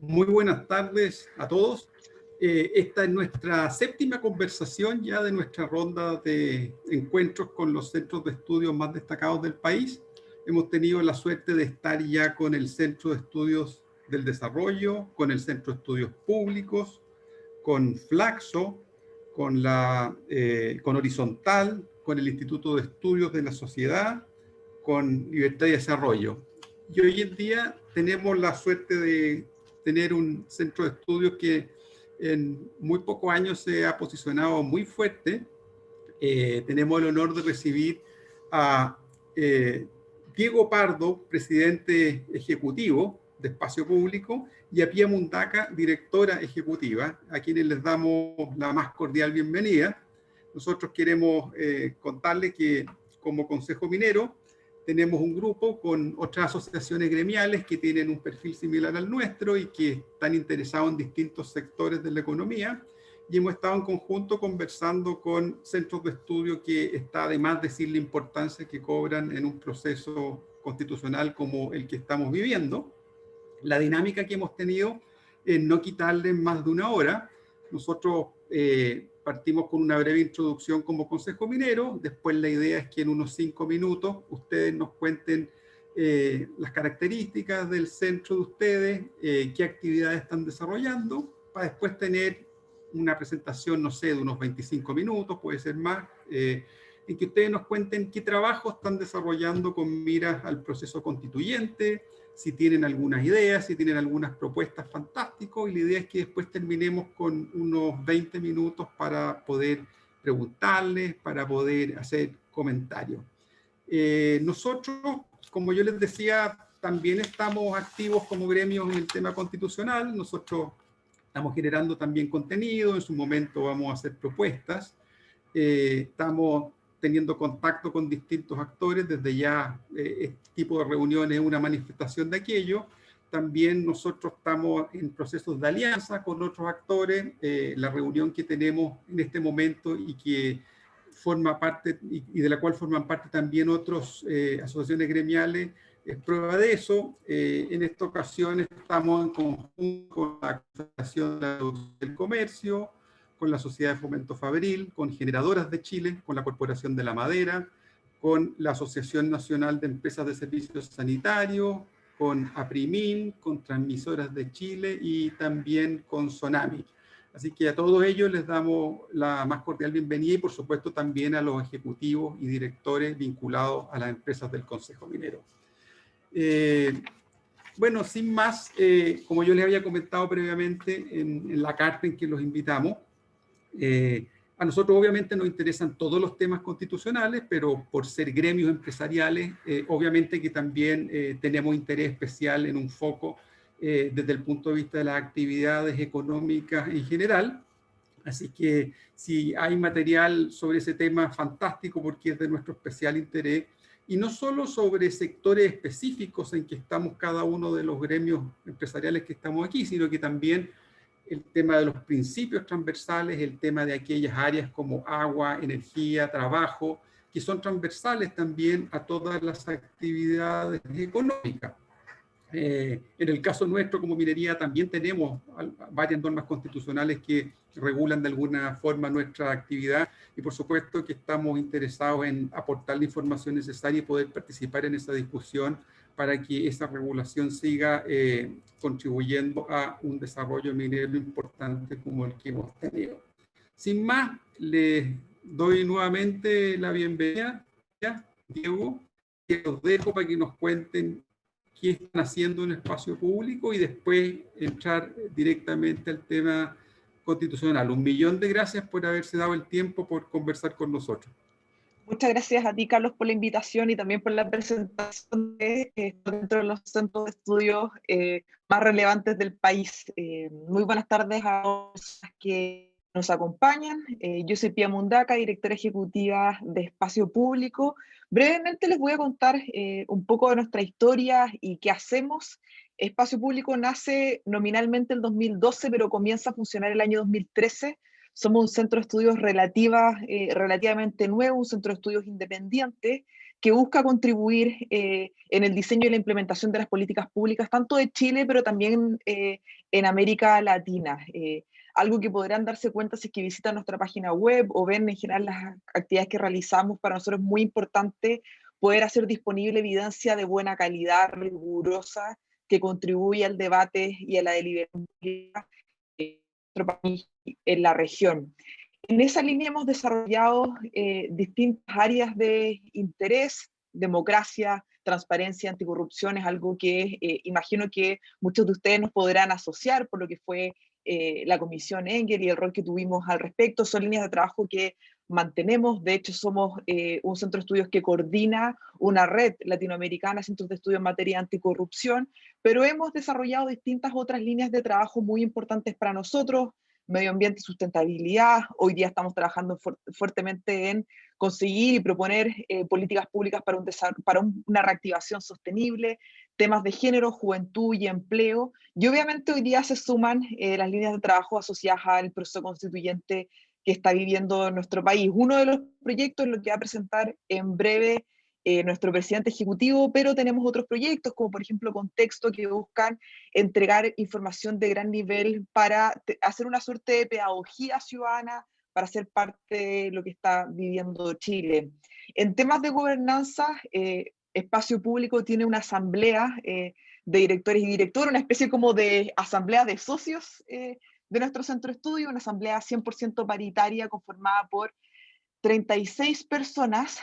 Muy buenas tardes a todos. Esta es nuestra séptima conversación ya de nuestra ronda de encuentros con los centros de estudios más destacados del país. Hemos tenido la suerte de estar ya con el Centro de Estudios del Desarrollo, con el Centro de Estudios Públicos, con Flaxo, con Horizontal, con el Instituto de Estudios de la Sociedad, con Libertad y Desarrollo. Y hoy en día tenemos la suerte de tener un centro de estudios que en muy pocos años se ha posicionado muy fuerte. Tenemos el honor de recibir a Diego Pardo, presidente ejecutivo de Espacio Público, y a Pía Mundaca, directora ejecutiva, a quienes les damos la más cordial bienvenida. Nosotros queremos contarles que como Consejo Minero tenemos un grupo con otras asociaciones gremiales que tienen un perfil similar al nuestro y que están interesados en distintos sectores de la economía, y hemos estado en conjunto conversando con centros de estudio que está de más decir la importancia que cobran en un proceso constitucional como el que estamos viviendo. La dinámica que hemos tenido es no quitarles más de una hora. Nosotros partimos con una breve introducción como Consejo Minero, después la idea es que en unos 5 minutos ustedes nos cuenten las características del centro de ustedes, qué actividades están desarrollando, para después tener una presentación, no sé, de unos 25 minutos, puede ser más, en que ustedes nos cuenten qué trabajo están desarrollando con miras al proceso constituyente, si tienen algunas ideas, si tienen algunas propuestas, fantástico, y la idea es que después terminemos con unos 20 minutos para poder preguntarles, para poder hacer comentarios. Nosotros, como yo les decía, también estamos activos como gremios en el tema constitucional. Nosotros estamos generando también contenido, en su momento vamos a hacer propuestas. Estamos teniendo contacto con distintos actores, desde ya este tipo de reuniones es una manifestación de aquello. También nosotros estamos en procesos de alianza con otros actores. La reunión que tenemos en este momento y que forma parte y de la cual forman parte también otras asociaciones gremiales es prueba de eso. En esta ocasión estamos en conjunto con la Confederación del Comercio, con la Sociedad de Fomento Fabril, con Generadoras de Chile, con la Corporación de la Madera, con la Asociación Nacional de Empresas de Servicios Sanitarios, con APRIMIN, con Transmisoras de Chile y también con Sonami. Así que a todos ellos les damos la más cordial bienvenida y por supuesto también a los ejecutivos y directores vinculados a las empresas del Consejo Minero. Bueno, sin más, como yo les había comentado previamente en la carta en que los invitamos, a nosotros obviamente nos interesan todos los temas constitucionales, pero por ser gremios empresariales, obviamente que también tenemos interés especial en un foco desde el punto de vista de las actividades económicas en general. Así que si hay material sobre ese tema, fantástico, porque es de nuestro especial interés, y no solo sobre sectores específicos en que estamos cada uno de los gremios empresariales que estamos aquí, sino que también el tema de los principios transversales, el tema de aquellas áreas como agua, energía, trabajo, que son transversales también a todas las actividades económicas. En el caso nuestro como minería también tenemos varias normas constitucionales que regulan de alguna forma nuestra actividad y por supuesto que estamos interesados en aportar la información necesaria y poder participar en esa discusión para que esa regulación siga contribuyendo a un desarrollo minero importante como el que hemos tenido. Sin más, les doy nuevamente la bienvenida, Diego, que los dejo para que nos cuenten qué están haciendo en el espacio público y después entrar directamente al tema constitucional. Un millón de gracias por haberse dado el tiempo por conversar con nosotros. Muchas gracias a ti, Carlos, por la invitación y también por la presentación de dentro de los centros de estudios más relevantes del país. Muy buenas tardes a todos los que nos acompañan. Yo soy Pía Mundaca, directora ejecutiva de Espacio Público. Brevemente les voy a contar un poco de nuestra historia y qué hacemos. Espacio Público nace nominalmente en 2012, pero comienza a funcionar el año 2013. Somos un centro de estudios relativamente nuevo, un centro de estudios independiente que busca contribuir en el diseño y la implementación de las políticas públicas, tanto de Chile, pero también en América Latina. Algo que podrán darse cuenta si es que visitan nuestra página web o ven en general las actividades que realizamos. Para nosotros es muy importante poder hacer disponible evidencia de buena calidad, rigurosa, que contribuye al debate y a la deliberación en nuestro país, en la región. En esa línea hemos desarrollado distintas áreas de interés: democracia, transparencia, anticorrupción. Es algo que imagino que muchos de ustedes nos podrán asociar por lo que fue la Comisión Engel y el rol que tuvimos al respecto. Son líneas de trabajo que mantenemos. De hecho, somos un centro de estudios que coordina una red latinoamericana de centros de estudios en materia de anticorrupción, pero hemos desarrollado distintas otras líneas de trabajo muy importantes para nosotros: medio ambiente y sustentabilidad. Hoy día estamos trabajando fuertemente en conseguir y proponer políticas públicas para una reactivación sostenible, temas de género, juventud y empleo. Y obviamente hoy día se suman las líneas de trabajo asociadas al proceso constituyente que está viviendo nuestro país. Uno de los proyectos es lo que va a presentar en breve nuestro presidente ejecutivo, pero tenemos otros proyectos, como por ejemplo Contexto, que buscan entregar información de gran nivel para hacer una suerte de pedagogía ciudadana, para ser parte de lo que está viviendo Chile. En temas de gobernanza, Espacio Público tiene una asamblea de directores y directoras, una especie como de asamblea de socios de nuestro centro de estudio, una asamblea 100% paritaria conformada por 36 personas,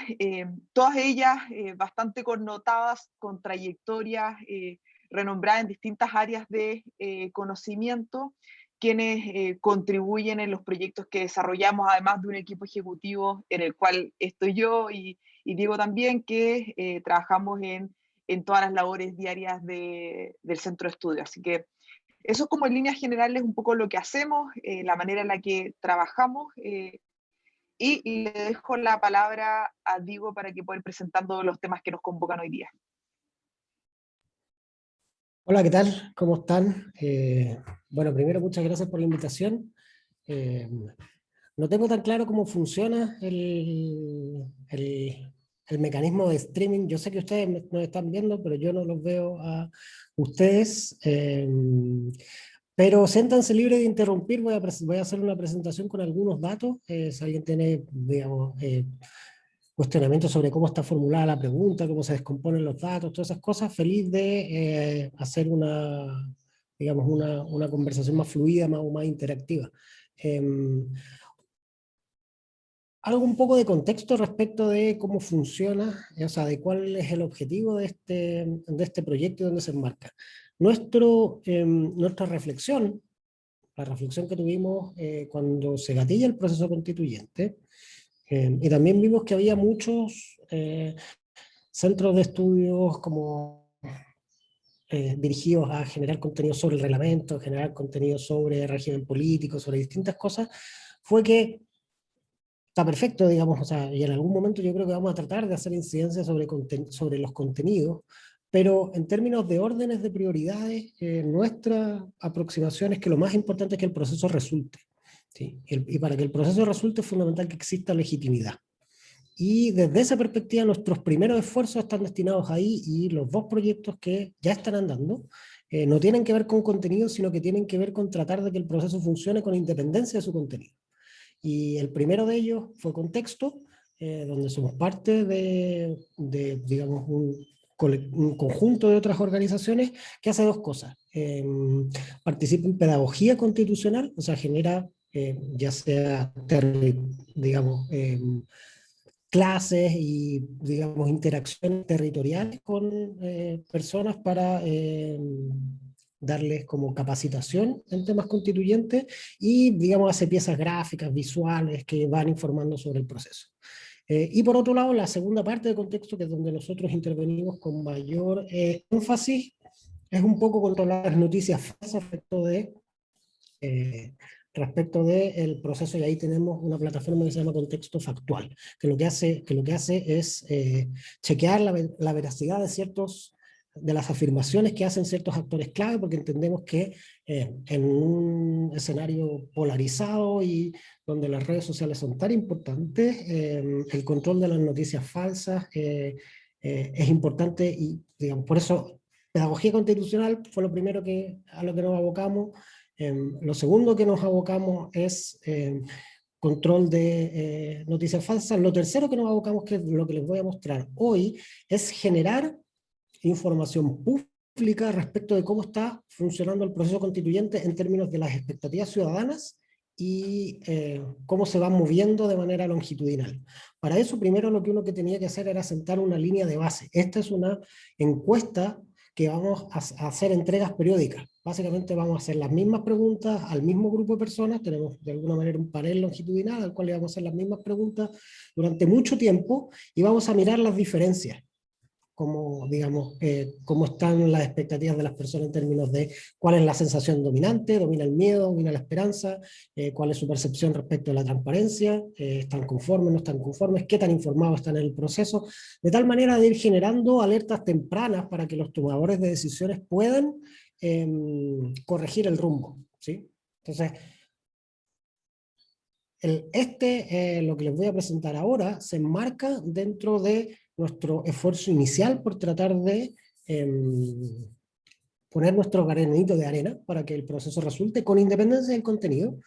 todas ellas bastante connotadas, con trayectorias renombradas en distintas áreas de conocimiento, quienes contribuyen en los proyectos que desarrollamos, además de un equipo ejecutivo en el cual estoy yo y Diego también, que trabajamos en todas las labores diarias del centro de estudio. Así que eso es como en líneas generales un poco lo que hacemos, la manera en la que trabajamos. Y le dejo la palabra a Diego para que pueda ir presentando los temas que nos convocan hoy día. Hola, ¿qué tal? ¿Cómo están? Bueno, primero muchas gracias por la invitación. No tengo tan claro cómo funciona el mecanismo de streaming. Yo sé que ustedes nos están viendo, pero yo no los veo a ustedes. Pero siéntanse libres de interrumpir. Voy a hacer una presentación con algunos datos. Si alguien tiene, digamos, cuestionamientos sobre cómo está formulada la pregunta, cómo se descomponen los datos, todas esas cosas, feliz de hacer digamos, una conversación más fluida, más interactiva. Algo un poco de contexto respecto de cómo funciona, o sea, de cuál es el objetivo de este proyecto y dónde se enmarca. Nuestra reflexión, la reflexión que tuvimos cuando se gatilla el proceso constituyente, y también vimos que había muchos centros de estudios como dirigidos a generar contenido sobre el reglamento, generar contenido sobre régimen político, sobre distintas cosas, fue que está perfecto, digamos, o sea, y en algún momento yo creo que vamos a tratar de hacer incidencia sobre los contenidos, pero en términos de órdenes de prioridades, nuestra aproximación es que lo más importante es que el proceso resulte. ¿Sí? Y para que el proceso resulte es fundamental que exista legitimidad. Y desde esa perspectiva nuestros primeros esfuerzos están destinados ahí, y los dos proyectos que ya están andando no tienen que ver con contenido, sino que tienen que ver con tratar de que el proceso funcione con independencia de su contenido. Y el primero de ellos fue Contexto, donde somos parte de digamos, un conjunto de otras organizaciones que hace dos cosas. Participa en pedagogía constitucional, o sea, genera ya sea, digamos, clases y, digamos, interacciones territoriales con personas para darles como capacitación en temas constituyentes, y, digamos, hace piezas gráficas, visuales, que van informando sobre el proceso. Y por otro lado, la segunda parte de Contexto, que es donde nosotros intervenimos con mayor énfasis, es un poco controlar las noticias falsas respecto del proceso, y ahí tenemos una plataforma que se llama Contexto Factual, que lo que hace es chequear la veracidad de ciertos las afirmaciones que hacen ciertos actores clave, porque entendemos que en un escenario polarizado y donde las redes sociales son tan importantes, el control de las noticias falsas es importante, y digamos, por eso pedagogía constitucional fue lo primero a lo que nos abocamos. Lo segundo que nos abocamos es control de noticias falsas. Lo tercero que nos abocamos, que es lo que les voy a mostrar hoy, es generar información pública respecto de cómo está funcionando el proceso constituyente en términos de las expectativas ciudadanas y cómo se van moviendo de manera longitudinal. Para eso, primero lo que uno que tenía que hacer era sentar una línea de base. Esta es una encuesta que vamos a hacer entregas periódicas. Básicamente vamos a hacer las mismas preguntas al mismo grupo de personas, tenemos de alguna manera un panel longitudinal al cual le vamos a hacer las mismas preguntas durante mucho tiempo y vamos a mirar las diferencias, como, digamos, cómo están las expectativas de las personas en términos de cuál es la sensación dominante, domina el miedo, domina la esperanza, cuál es su percepción respecto a la transparencia, están conformes, no están conformes, qué tan informados están en el proceso, de tal manera de ir generando alertas tempranas para que los tomadores de decisiones puedan corregir el rumbo, ¿sí? Entonces, lo que les voy a presentar ahora se enmarca dentro de nuestro esfuerzo inicial por tratar de poner nuestro granito de arena para que el proceso resulte con independencia del contenido.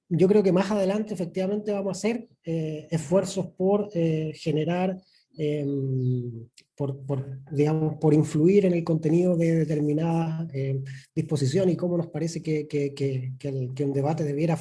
Yo creo que más adelante efectivamente vamos a hacer esfuerzos por generar, digamos, por influir en el contenido de determinada disposición y cómo nos parece que un debate debiera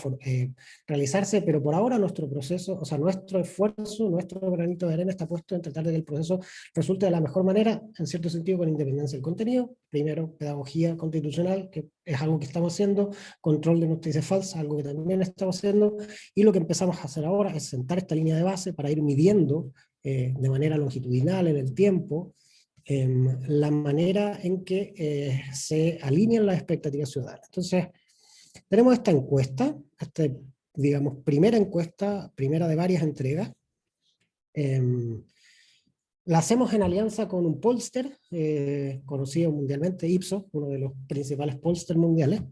realizarse, pero por ahora nuestro proceso, o sea, nuestro esfuerzo, nuestro granito de arena está puesto en tratar de que el proceso resulte de la mejor manera, en cierto sentido con independencia del contenido. Primero, pedagogía constitucional, que es algo que estamos haciendo, control de noticias falsas, algo que también estamos haciendo, y lo que empezamos a hacer ahora es sentar esta línea de base para ir midiendo de manera longitudinal en el tiempo la manera en que se alinean las expectativas ciudadanas. Entonces, tenemos esta encuesta, digamos, primera encuesta, primera de varias entregas. La hacemos en alianza con un pollster conocido mundialmente, Ipsos, uno de los principales pollsters mundiales,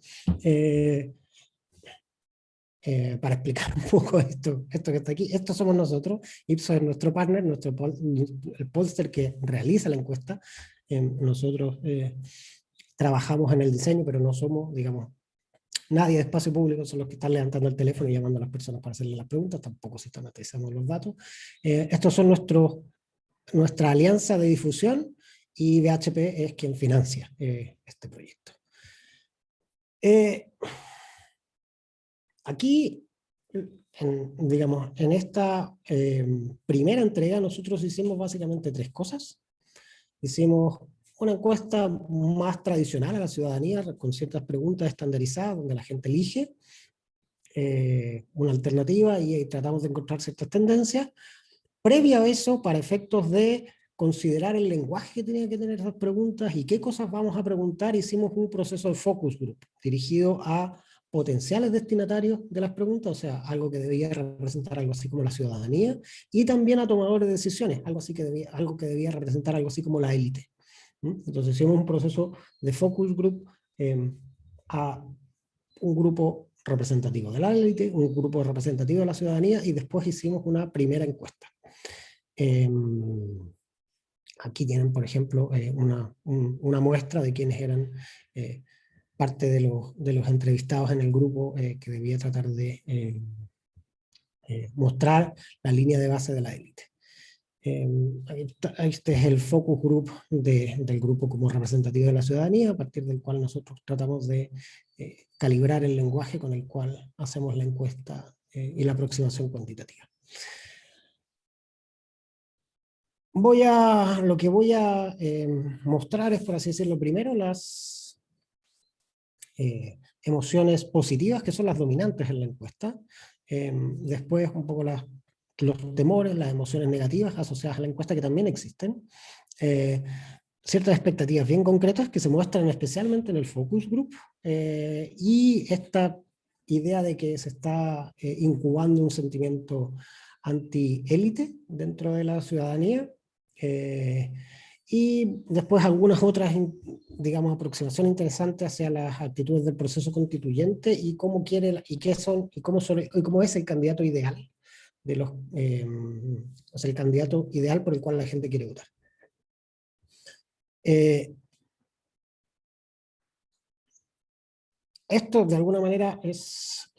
para explicar un poco esto que está aquí. Estos somos nosotros, Ipsos es nuestro partner, el pollster que realiza la encuesta. Nosotros trabajamos en el diseño, pero no somos, digamos, nadie de espacio público, son los que están levantando el teléfono y llamando a las personas para hacerles las preguntas, tampoco sistematizamos los datos. Estos son nuestra alianza de difusión, y BHP es quien financia este proyecto. Aquí, digamos, en esta primera entrega nosotros hicimos básicamente tres cosas. Hicimos una encuesta más tradicional a la ciudadanía, con ciertas preguntas estandarizadas, donde la gente elige una alternativa y tratamos de encontrar ciertas tendencias. Previa a eso, para efectos de considerar el lenguaje que tenían que tener esas preguntas y qué cosas vamos a preguntar, hicimos un proceso de focus group dirigido a potenciales destinatarios de las preguntas, o sea, algo que debía representar algo así como la ciudadanía, y también a tomadores de decisiones, algo que debía representar algo así como la élite. Entonces hicimos un proceso de focus group a un grupo representativo de la élite, un grupo representativo de la ciudadanía, y después hicimos una primera encuesta. Aquí tienen, por ejemplo, una muestra de quienes eran parte de los entrevistados en el grupo que debía tratar de mostrar la línea de base de la élite. Este es el focus group del grupo como representativo de la ciudadanía, a partir del cual nosotros tratamos de calibrar el lenguaje con el cual hacemos la encuesta y la aproximación cuantitativa. Lo que voy a mostrar es, por así decirlo, primero las emociones positivas, que son las dominantes en la encuesta. Después un poco los temores, las emociones negativas asociadas a la encuesta, que también existen. Ciertas expectativas bien concretas que se muestran especialmente en el focus group, y esta idea de que se está incubando un sentimiento anti-élite dentro de la ciudadanía, y después algunas otras, digamos, aproximaciones interesantes hacia las actitudes del proceso constituyente y cómo quiere, y qué son, y cómo es el candidato ideal de los, o sea, el candidato ideal por el cual la gente quiere votar. Esto de alguna manera es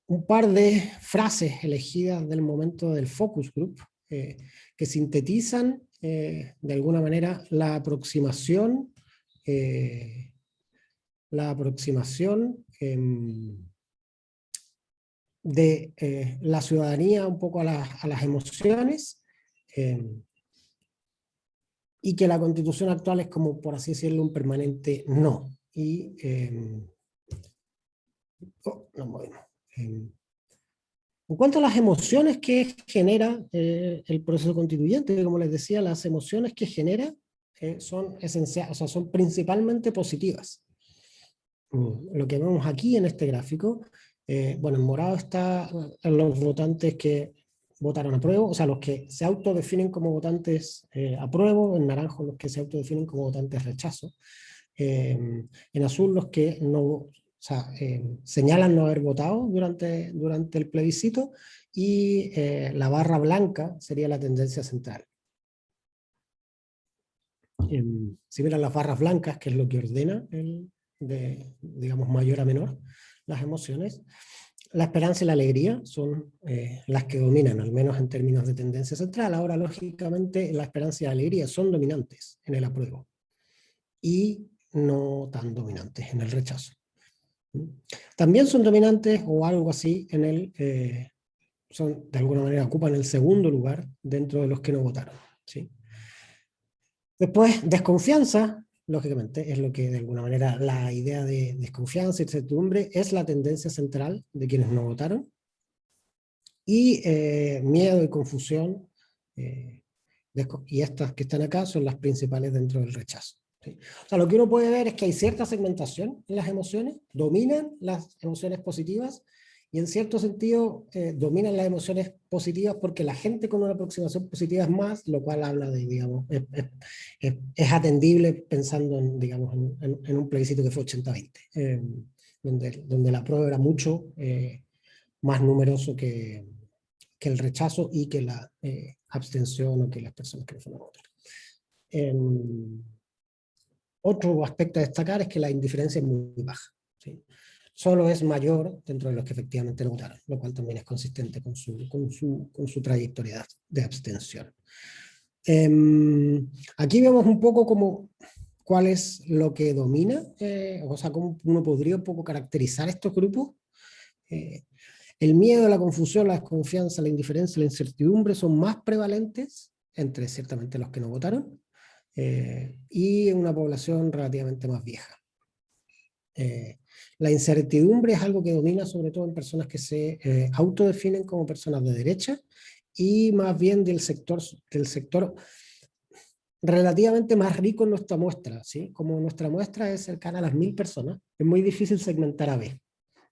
un par de frases elegidas del momento del focus group que sintetizan de alguna manera la aproximación de la ciudadanía un poco a las emociones, y que la constitución actual es como, por así decirlo, un permanente no. Y nos movimos. En cuanto a las emociones que genera el proceso constituyente, como les decía, las emociones que genera son esenciales, o sea, son principalmente positivas. Lo que vemos aquí en este gráfico, bueno, en morado está los votantes que votaron apruebo, o sea, los que se autodefinen como votantes apruebo, en naranjo los que se autodefinen como votantes rechazo, en azul los que no, o sea, señalan no haber votado durante el plebiscito, y la barra blanca sería la tendencia central. Si miran las barras blancas, que es lo que ordena de, digamos, mayor a menor las emociones, la esperanza y la alegría son las que dominan, al menos en términos de tendencia central. Ahora, lógicamente, la esperanza y la alegría son dominantes en el apruebo y no tan dominantes en el rechazo. También son dominantes o algo así en el, de alguna manera ocupan el segundo lugar dentro de los que no votaron, ¿sí? Después, desconfianza, lógicamente, es lo que de alguna manera la idea de desconfianza y incertidumbre es la tendencia central de quienes no votaron. Y miedo y confusión, y estas que están acá son las principales dentro del rechazo, ¿sí? O sea, lo que uno puede ver es que hay cierta segmentación en las emociones, dominan las emociones positivas, y en cierto sentido dominan las emociones positivas porque la gente con una aproximación positiva es más, lo cual habla de, digamos, es atendible pensando en, digamos, en un plebiscito que fue 80-20, donde la prueba era mucho más numeroso que el rechazo y que la abstención o que las personas que no fueron a votar. Otro aspecto a destacar es que la indiferencia es muy baja, ¿sí? Solo es mayor dentro de los que efectivamente no votaron, lo cual también es consistente con su trayectoria de abstención. Aquí vemos un poco como cuál es lo que domina, o sea, cómo uno podría un poco caracterizar estos grupos. El miedo, la confusión, la desconfianza, la indiferencia, la incertidumbre son más prevalentes entre ciertamente los que no votaron, y una población relativamente más vieja. La incertidumbre es algo que domina sobre todo en personas que se autodefinen como personas de derecha, y más bien del sector relativamente más rico en nuestra muestra, ¿sí? Como nuestra muestra es cercana a las 1000 personas, es muy difícil segmentar AB.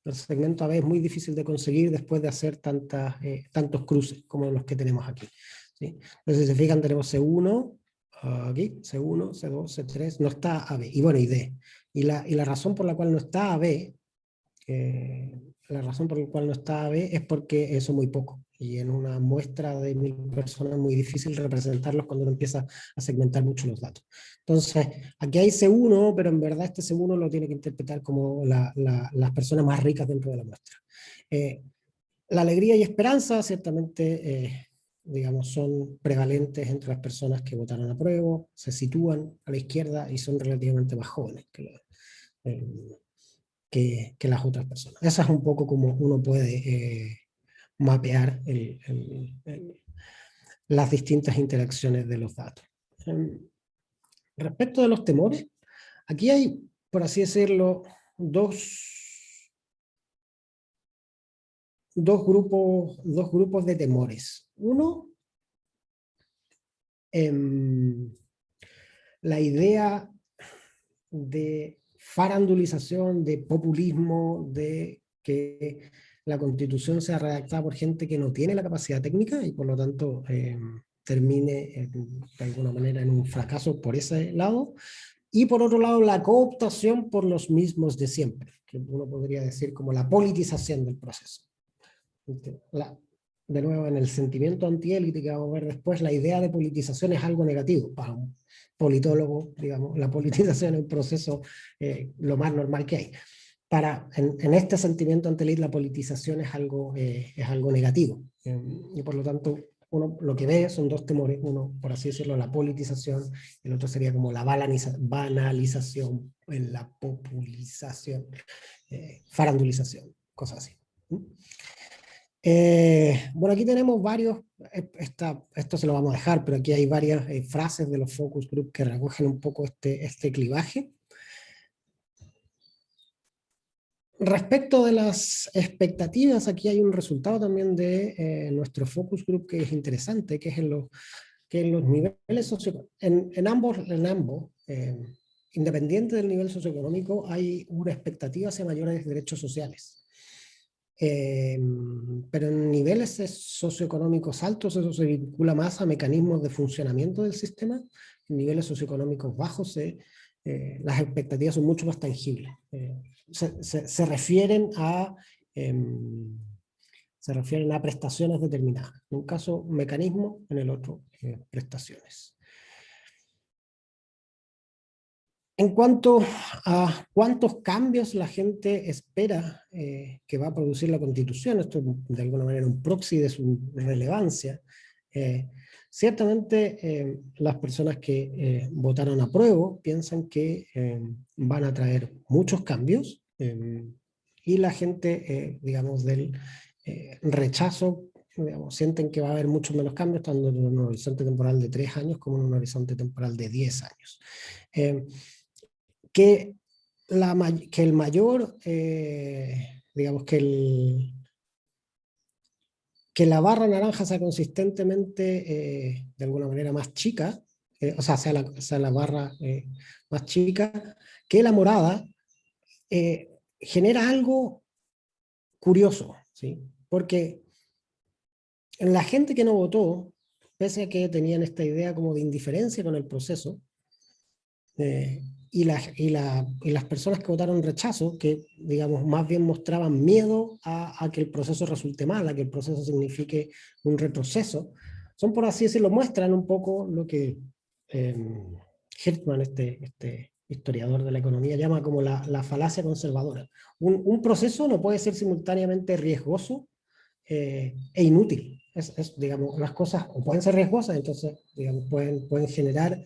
El segmento AB es muy difícil de conseguir después de hacer tantos cruces como los que tenemos aquí, ¿sí? Entonces, si se fijan, tenemos C1, aquí, C1, C2, C3, no está AB, y bueno, y D. Y la razón por la cual no está AB, es porque son muy pocos, y en una muestra de 1000 personas es muy difícil representarlos cuando uno empieza a segmentar mucho los datos. Entonces, aquí hay C1, pero en verdad este C1 lo tiene que interpretar como las personas más ricas dentro de la muestra. La alegría y esperanza ciertamente digamos, son prevalentes entre las personas que votaron a prueba, se sitúan a la izquierda y son relativamente más jóvenes que las otras personas. Esa es un poco como uno puede mapear las distintas interacciones de los datos. Respecto de los temores, aquí hay, por así decirlo, dos grupos de temores. Uno, la idea de farandulización, de populismo, de que la Constitución sea redactada por gente que no tiene la capacidad técnica y por lo tanto termine de alguna manera en un fracaso por ese lado. Y por otro lado, la cooptación por los mismos de siempre, que uno podría decir como la politización del proceso. De nuevo, en el sentimiento antiélite que vamos a ver después, la idea de politización es algo negativo. Para un politólogo, digamos, la politización es un proceso lo más normal que hay. En este sentimiento antiélite, la politización es algo negativo. Y por lo tanto, uno lo que ve son dos temores. Uno, por así decirlo, la politización, y el otro sería como la banalización, la populización, farandulización, cosas así. Bueno, aquí tenemos varios, esto se lo vamos a dejar, pero aquí hay varias frases de los focus group que recogen un poco este clivaje. Respecto de las expectativas, aquí hay un resultado también de nuestro focus group que es interesante, que es en los niveles socioeconómicos, en ambos, independiente del nivel socioeconómico, hay una expectativa hacia mayores derechos sociales. Pero en niveles socioeconómicos altos eso se vincula más a mecanismos de funcionamiento del sistema. En niveles socioeconómicos bajos las expectativas son mucho más tangibles. Se refieren a prestaciones determinadas. En un caso mecanismo, en el otro prestaciones. En cuanto a cuántos cambios la gente espera que va a producir la Constitución, esto de alguna manera un proxy de su relevancia, ciertamente las personas que votaron a prueba piensan que van a traer muchos cambios y la gente, digamos, del rechazo, digamos, sienten que va a haber muchos menos cambios, tanto en un horizonte temporal de 3 años como en un horizonte temporal de 10 años. Que el mayor, digamos que la barra naranja sea consistentemente, de alguna manera, más chica, o sea, sea la barra más chica, que la morada, genera algo curioso, ¿sí? Porque la gente que no votó, pese a que tenían esta idea como de indiferencia con el proceso, y las personas que votaron rechazo, que digamos más bien mostraban miedo a que el proceso resulte mal, a que el proceso signifique un retroceso, son, por así decirlo, muestran un poco lo que Hirtman, este historiador de la economía, llama como la falacia conservadora. Un proceso no puede ser simultáneamente riesgoso e inútil. Digamos, las cosas o pueden ser riesgosas, entonces digamos, pueden generar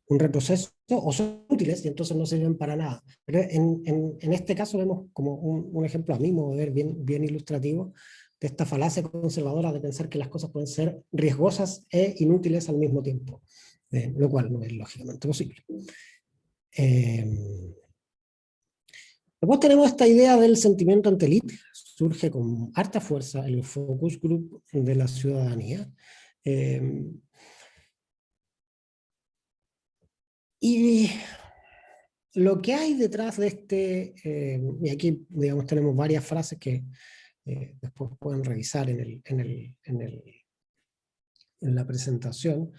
un retroceso, o son útiles y entonces no sirven para nada. Pero en este caso vemos como un ejemplo a mi modo de ver bien ilustrativo de esta falacia conservadora de pensar que las cosas pueden ser riesgosas e inútiles al mismo tiempo, lo cual no es lógicamente posible. Después tenemos esta idea del sentimiento antiélite, surge con harta fuerza en el focus group de la ciudadanía. Y lo que hay detrás de y aquí digamos tenemos varias frases que después pueden revisar en la presentación,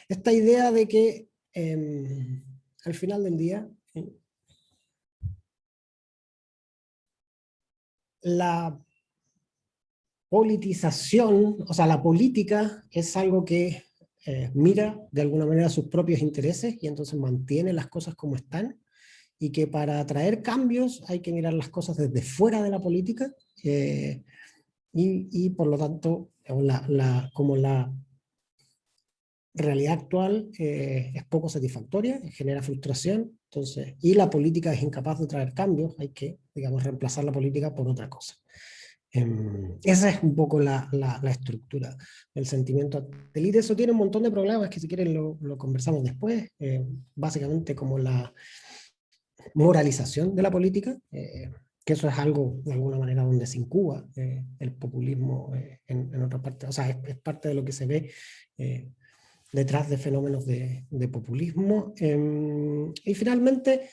esta idea de que al final del día la politización, o sea, la política es algo que mira de alguna manera sus propios intereses y entonces mantiene las cosas como están, y que para traer cambios hay que mirar las cosas desde fuera de la política, y por lo tanto como la realidad actual es poco satisfactoria, genera frustración, entonces, y la política es incapaz de traer cambios, hay que, digamos, reemplazar la política por otra cosa. Esa es un poco la estructura del sentimiento antiélite. Eso tiene un montón de problemas que si quieren lo conversamos después, básicamente como la moralización de la política, que eso es algo de alguna manera donde se incuba el populismo en otra parte, o sea, es parte de lo que se ve detrás de fenómenos de populismo. Y finalmente,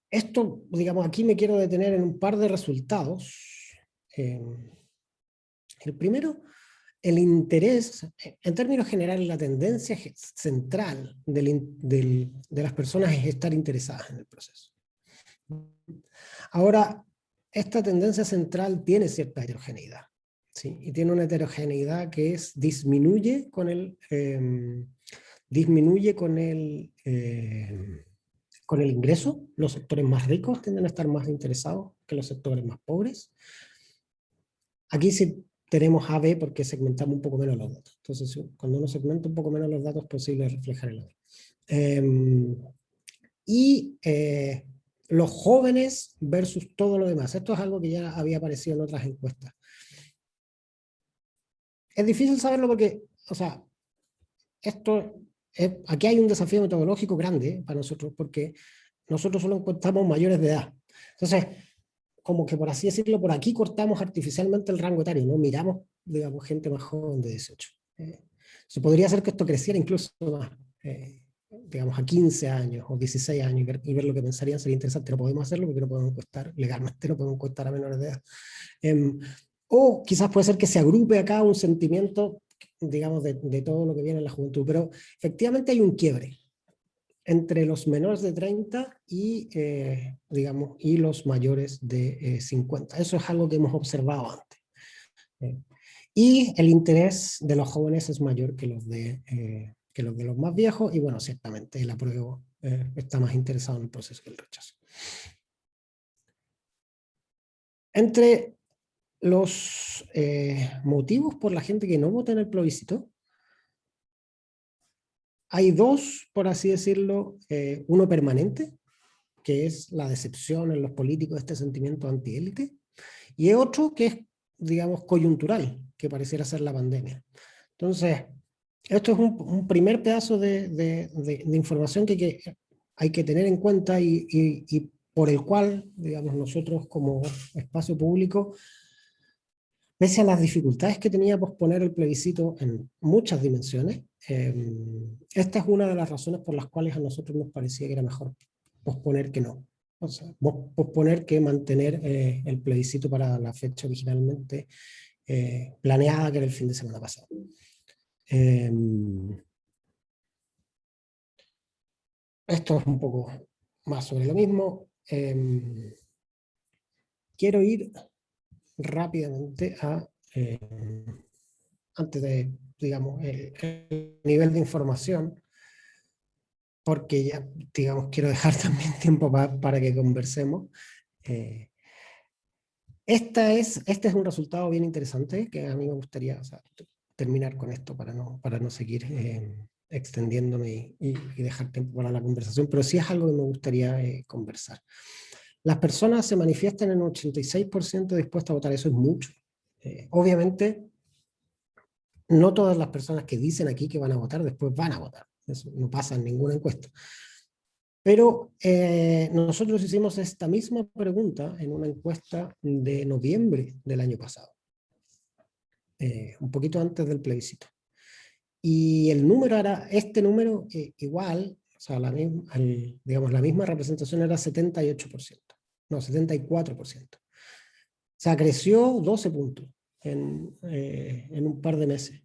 esto, digamos, aquí me quiero detener en un par de resultados. El primero el interés, en términos generales, la tendencia central de las personas es estar interesadas en el proceso. Ahora, esta tendencia central tiene cierta heterogeneidad, ¿sí? Y tiene una heterogeneidad que disminuye con el ingreso. Los sectores más ricos tienden a estar más interesados que los sectores más pobres. Aquí sí tenemos A-B porque segmentamos un poco menos los datos. Entonces, cuando uno segmenta un poco menos los datos, es posible reflejar el A-B. Los jóvenes versus todo lo demás. Esto es algo que ya había aparecido en otras encuestas. Es difícil saberlo porque, o sea, aquí hay un desafío metodológico grande para nosotros, porque nosotros solo encuestamos mayores de edad. Entonces, como que por así decirlo, por aquí cortamos artificialmente el rango etario, no miramos, digamos, gente más joven de 18. Se podría hacer que esto creciera incluso más, digamos, a 15 años o 16 años y ver lo que pensarían sería interesante. No podemos hacerlo porque no podemos encuestar, legalmente no podemos encuestar a menores de edad. O quizás puede ser que se agrupe acá un sentimiento, digamos, de todo lo que viene en la juventud, pero efectivamente hay un quiebre entre los menores de 30 y, digamos, y los mayores de 50. Eso es algo que hemos observado antes. Y el interés de los jóvenes es mayor que los de los más viejos, y bueno, ciertamente el apruebo está más interesado en el proceso que el rechazo. Entre los motivos por la gente que no vota en el plebiscito, hay dos, por así decirlo, uno permanente, que es la decepción en los políticos de este sentimiento antiélite, y otro que es, digamos, coyuntural, que pareciera ser la pandemia. Entonces, esto es un primer pedazo de información que hay que tener en cuenta y por el cual, digamos, nosotros como espacio público, pese a las dificultades que tenía posponer el plebiscito en muchas dimensiones, esta es una de las razones por las cuales a nosotros nos parecía que era mejor posponer que no. O sea, posponer que mantener el plebiscito para la fecha originalmente planeada, que era el fin de semana pasado. Esto es un poco más sobre lo mismo. Quiero ir rápidamente a, antes de, digamos, el nivel de información, porque ya, digamos, quiero dejar también tiempo para que conversemos. Este es un resultado bien interesante que a mí me gustaría, o sea, terminar con esto para no seguir extendiéndome y dejar tiempo para la conversación, pero sí es algo que me gustaría conversar. Las personas se manifiestan en un 86% dispuestas a votar, eso es mucho. Obviamente, no todas las personas que dicen aquí que van a votar después van a votar, eso no pasa en ninguna encuesta. Pero nosotros hicimos esta misma pregunta en una encuesta de noviembre del año pasado, un poquito antes del plebiscito. Y el número era, este número igual, o sea, digamos, la misma representación era 78%, no, 74%. O sea, creció 12 puntos en un par de meses.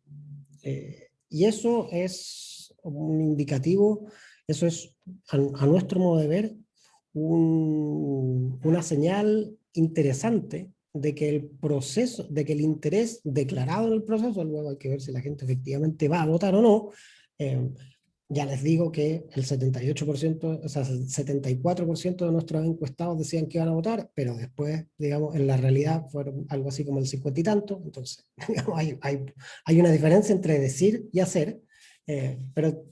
Y eso es un indicativo, eso es, a nuestro modo de ver, una señal interesante de que el proceso, de que el interés declarado en el proceso, luego hay que ver si la gente efectivamente va a votar o no. Ya les digo que el 78%, o sea, 74% de nuestros encuestados decían que iban a votar, pero después, digamos, en la realidad fueron algo así como el 50 y tanto. Entonces, digamos, hay una diferencia entre decir y hacer, pero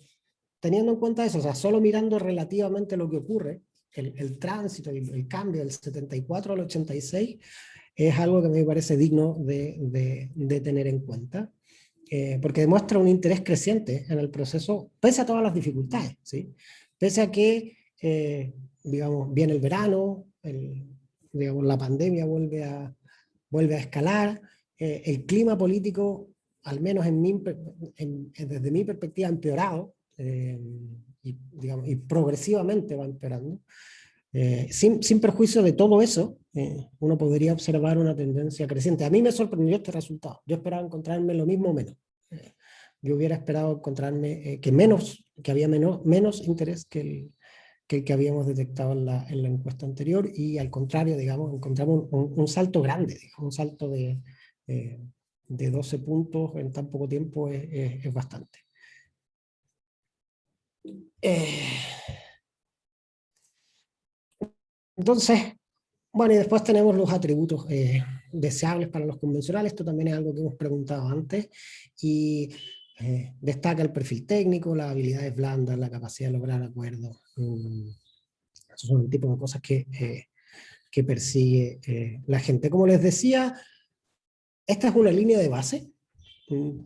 teniendo en cuenta eso, o sea, solo mirando relativamente lo que ocurre, el tránsito y el cambio del 74 al 86, es algo que me parece digno de tener en cuenta. Porque demuestra un interés creciente en el proceso, pese a todas las dificultades, ¿sí? Pese a que, digamos, viene el verano, digamos, la pandemia vuelve a escalar, el clima político, al menos desde mi perspectiva, ha empeorado, y progresivamente va empeorando. sin perjuicio de todo eso, uno podría observar una tendencia creciente. A mí me sorprendió este resultado. Yo esperaba encontrarme lo mismo o menos. Yo hubiera esperado encontrarme que había menos interés que el que habíamos detectado en la encuesta anterior, y al contrario, digamos, encontramos un salto grande, digamos, un salto de 12 puntos en tan poco tiempo es bastante. Entonces, bueno, y después tenemos los atributos deseables para los convencionales. Esto también es algo que hemos preguntado antes, y destaca el perfil técnico, las habilidades blandas, la capacidad de lograr acuerdos. Esos son el tipo de cosas que persigue la gente. Como les decía, esta es una línea de base.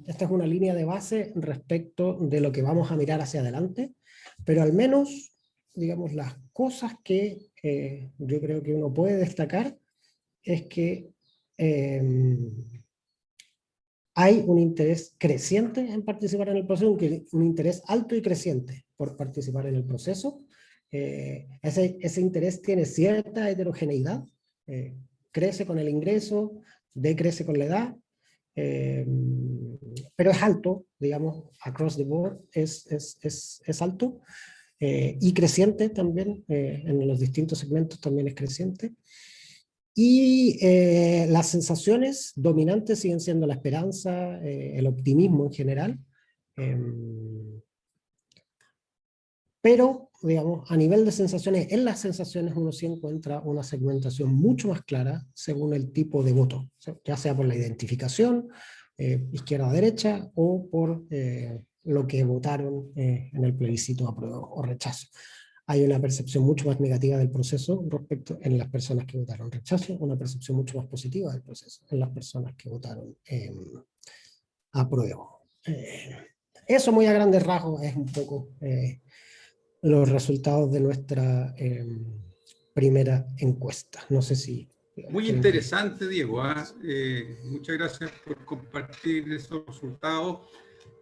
Esta es una línea de base respecto de lo que vamos a mirar hacia adelante, pero al menos, digamos, las cosas que yo creo que uno puede destacar es que hay un interés creciente en participar en el proceso, un interés alto y creciente por participar en el proceso. Ese interés tiene cierta heterogeneidad, crece con el ingreso, decrece con la edad, pero es alto, digamos, across the board, es alto, y creciente también, en los distintos segmentos también es creciente. Y las sensaciones dominantes siguen siendo la esperanza, el optimismo en general, pero, digamos, a nivel de sensaciones, en las sensaciones uno sí encuentra una segmentación mucho más clara según el tipo de voto, ya sea por la identificación, izquierda-derecha, o por lo que votaron en el plebiscito apruebo o rechazo. Hay una percepción mucho más negativa del proceso respecto en las personas que votaron rechazo, una percepción mucho más positiva del proceso en las personas que votaron apruebo. Eso muy a grandes rasgos es un poco los resultados de nuestra primera encuesta. No sé si... Muy interesante, Diego. Muchas gracias por compartir esos resultados.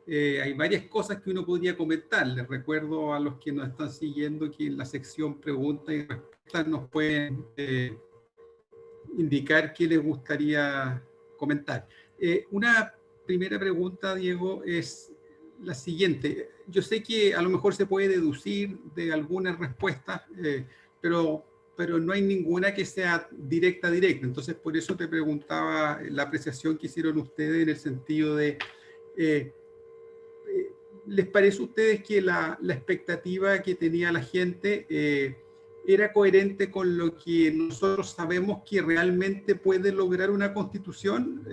Hay varias cosas que uno podría comentar. Les recuerdo a los que nos están siguiendo que en la sección preguntas y respuestas nos pueden indicar qué les gustaría comentar. Una primera pregunta, Diego, es la siguiente. Yo sé que a lo mejor se puede deducir de algunas respuestas, pero no hay ninguna que sea directa. Entonces, por eso te preguntaba la apreciación que hicieron ustedes en el sentido de... ¿les parece a ustedes que la expectativa que tenía la gente era coherente con lo que nosotros sabemos que realmente puede lograr una constitución?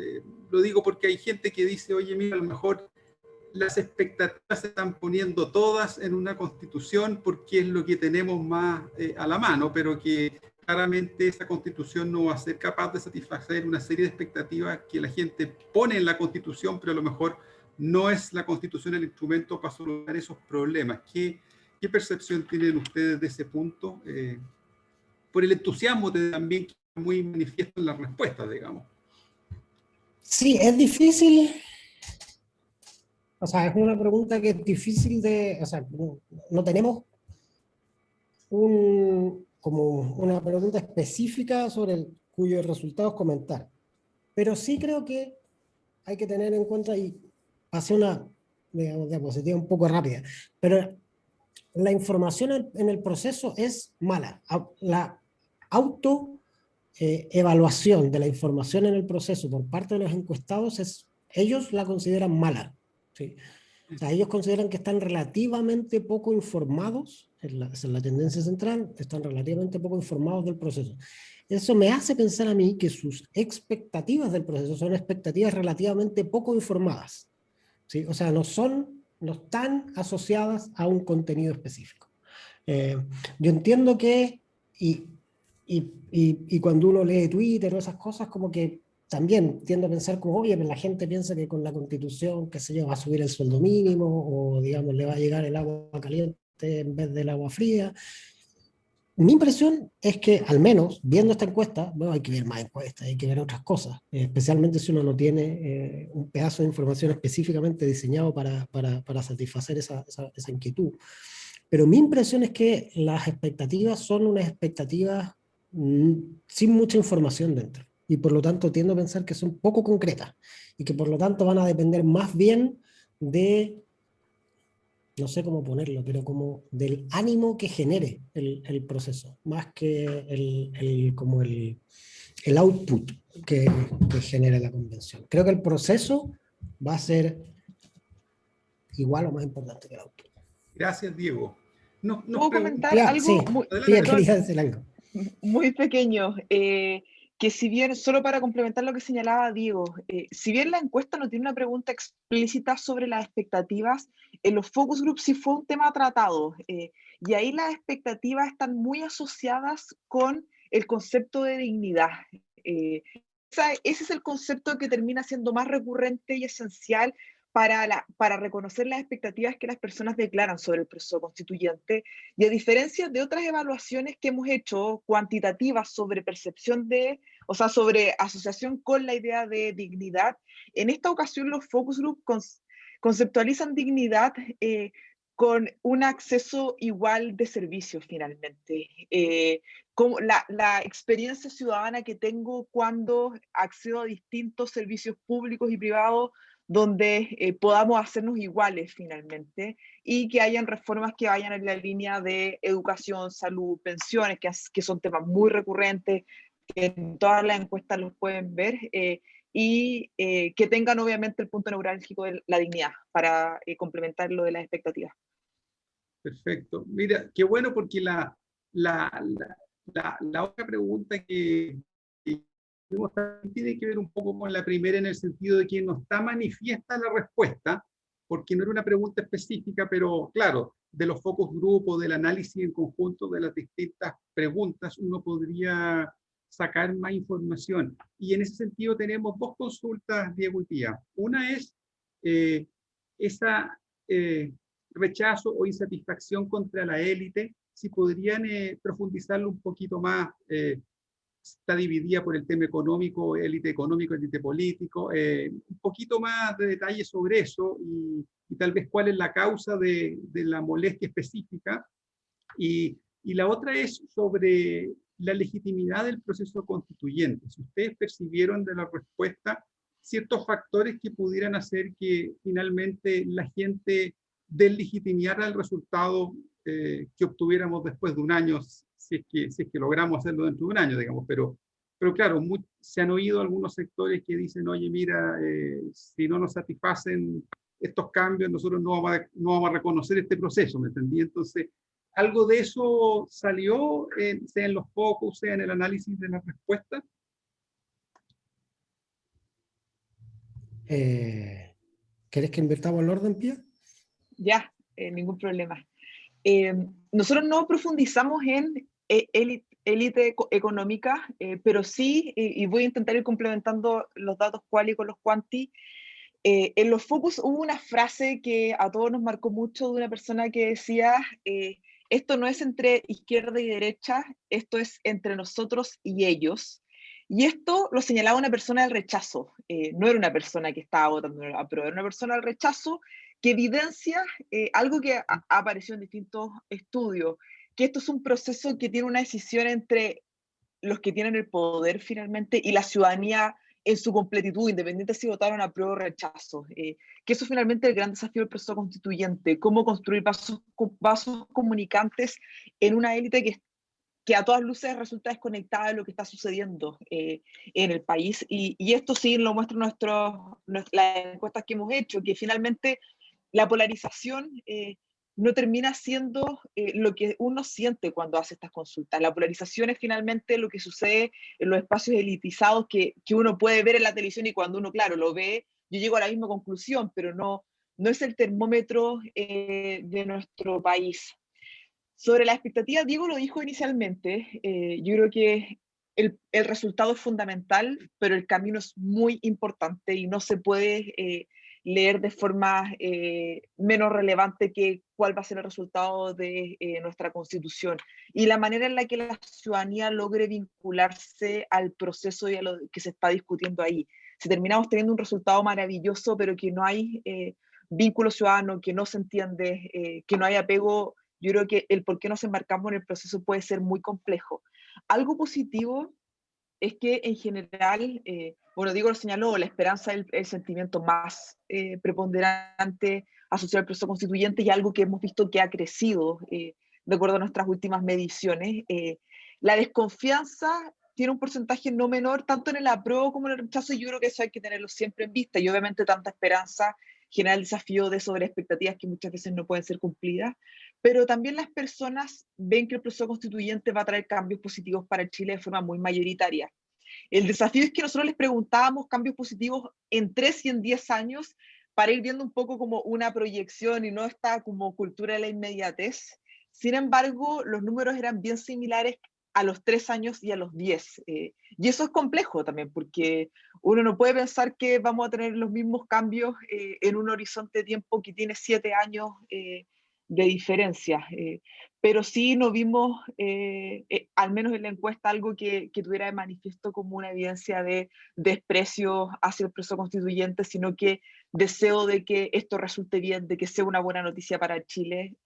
Lo digo porque hay gente que dice, oye, mira, a lo mejor las expectativas se están poniendo todas en una constitución porque es lo que tenemos más a la mano, pero que claramente esa constitución no va a ser capaz de satisfacer una serie de expectativas que la gente pone en la constitución, pero a lo mejor no es la constitución el instrumento para solucionar esos problemas. ¿Qué percepción tienen ustedes de ese punto? Por el entusiasmo también que es muy manifiesto en las respuestas, digamos. Sí, es difícil. O sea, es una pregunta que es difícil de... O sea, no tenemos como una pregunta específica sobre cuyos resultados comentar. Pero sí creo que hay que tener en cuenta, y pasé una, digamos, diapositiva un poco rápida, pero la información en el proceso es mala. La autoevaluación de la información en el proceso por parte de los encuestados ellos la consideran mala. ¿Sí? O sea, ellos consideran que están relativamente poco informados, esa es la tendencia central, están relativamente poco informados del proceso. Eso me hace pensar a mí que sus expectativas del proceso son expectativas relativamente poco informadas. ¿Sí? O sea, no están asociadas a un contenido específico. Yo entiendo que, y cuando uno lee Twitter o esas cosas, como que también tiendo a pensar como, oye, la gente piensa que con la Constitución, qué sé yo, va a subir el sueldo mínimo, o digamos, le va a llegar el agua caliente en vez del agua fría. Mi impresión es que, al menos, viendo esta encuesta, bueno, hay que ver más encuestas, hay que ver otras cosas, especialmente si uno no tiene un pedazo de información específicamente diseñado para satisfacer esa inquietud. Pero mi impresión es que las expectativas son unas expectativas sin mucha información dentro. Y por lo tanto tiendo a pensar que son poco concretas y que por lo tanto van a depender más bien de, no sé cómo ponerlo, pero como del ánimo que genere el proceso, más que el output que genera la convención. Creo que el proceso va a ser igual o más importante que el output. Gracias, Diego. Nos ¿Puedo comentar Ya, sí, algo muy, ya perdón, quería decir algo. muy pequeño? Que si bien, solo para complementar lo que señalaba Diego, si bien la encuesta no tiene una pregunta explícita sobre las expectativas, en los focus groups sí fue un tema tratado, y ahí las expectativas están muy asociadas con el concepto de dignidad. Ese es el concepto que termina siendo más recurrente y esencial para reconocer las expectativas que las personas declaran sobre el proceso constituyente, y a diferencia de otras evaluaciones que hemos hecho cuantitativas sobre percepción de, o sea, sobre asociación con la idea de dignidad, en esta ocasión los focus group conceptualizan dignidad con un acceso igual de servicios finalmente. Como la experiencia ciudadana que tengo cuando accedo a distintos servicios públicos y privados donde podamos hacernos iguales finalmente, y que hayan reformas que vayan en la línea de educación, salud, pensiones, que son temas muy recurrentes, que en todas las encuestas los pueden ver, y que tengan obviamente el punto neurálgico de la dignidad para complementar lo de las expectativas. Perfecto. Mira, qué bueno porque la otra pregunta que tenemos también tiene que ver un poco con la primera en el sentido de que no está manifiesta la respuesta, porque no era una pregunta específica, pero claro, de los focus grupos, del análisis en conjunto de las distintas preguntas, uno podría sacar más información. Y en ese sentido tenemos dos consultas, Diego y Pía. Una es esa... rechazo o insatisfacción contra la élite, si podrían profundizarlo un poquito más, está dividida por el tema económico, élite político, un poquito más de detalle sobre eso y tal vez cuál es la causa de la molestia específica. Y la otra es sobre la legitimidad del proceso constituyente. Si ustedes percibieron de la respuesta ciertos factores que pudieran hacer que finalmente la gente deslegitimara el resultado que obtuviéramos después de un año, si es que logramos hacerlo dentro de un año, digamos, pero claro, se han oído algunos sectores que dicen, oye, mira, si no nos satisfacen estos cambios, nosotros no vamos a reconocer este proceso, ¿me entendí? Entonces, algo de eso salió, sea en los focos, sea en el análisis de las respuestas. ¿Querés que invirtamos el orden, Pía? Ya, ningún problema. Nosotros no profundizamos en élite económica, pero sí, y voy a intentar ir complementando los datos quali con los quanti. En los focus hubo una frase que a todos nos marcó mucho, de una persona que decía, esto no es entre izquierda y derecha, esto es entre nosotros y ellos. Y esto lo señalaba una persona del rechazo, no era una persona que estaba votando a prueba, era una persona del rechazo que evidencia algo que apareció en distintos estudios, que esto es un proceso que tiene una decisión entre los que tienen el poder finalmente y la ciudadanía en su completitud, independiente si votaron a prueba o rechazo. Que eso finalmente es el gran desafío del proceso constituyente, cómo construir vasos comunicantes en una élite que a todas luces resulta desconectada de lo que está sucediendo en el país. Y esto sí lo muestran las encuestas que hemos hecho, que finalmente la polarización no termina siendo lo que uno siente cuando hace estas consultas. La polarización es finalmente lo que sucede en los espacios elitizados que uno puede ver en la televisión, y cuando uno, claro, lo ve, yo llego a la misma conclusión, pero no es el termómetro de nuestro país. Sobre la expectativa, Diego lo dijo inicialmente, yo creo que el resultado es fundamental, pero el camino es muy importante y no se puede leer de forma menos relevante que cuál va a ser el resultado de nuestra Constitución. Y la manera en la que la ciudadanía logre vincularse al proceso y a lo que se está discutiendo ahí. Si terminamos teniendo un resultado maravilloso, pero que no hay vínculo ciudadano, que no se entiende, que no hay apego, yo creo que el por qué nos embarcamos en el proceso puede ser muy complejo. Algo positivo es que en general, bueno, Diego lo señaló, la esperanza es el sentimiento más preponderante asociado al proceso constituyente y algo que hemos visto que ha crecido de acuerdo a nuestras últimas mediciones. La desconfianza tiene un porcentaje no menor tanto en el apruebo como en el rechazo, y yo creo que eso hay que tenerlo siempre en vista, y obviamente tanta esperanza genera el desafío de sobre expectativas que muchas veces no pueden ser cumplidas, pero también las personas ven que el proceso constituyente va a traer cambios positivos para Chile de forma muy mayoritaria. El desafío es que nosotros les preguntábamos cambios positivos en 3 y en 10 años para ir viendo un poco como una proyección y no esta como cultura de la inmediatez. Sin embargo, los números eran bien similares a los 3 años y a los 10. Y eso es complejo también, porque uno no puede pensar que vamos a tener los mismos cambios en un horizonte de tiempo que tiene 7 años de diferencia. Pero sí no vimos, al menos en la encuesta, algo que tuviera de manifiesto como una evidencia de desprecio hacia el proceso constituyente, sino que deseo de que esto resulte bien, de que sea una buena noticia para Chile.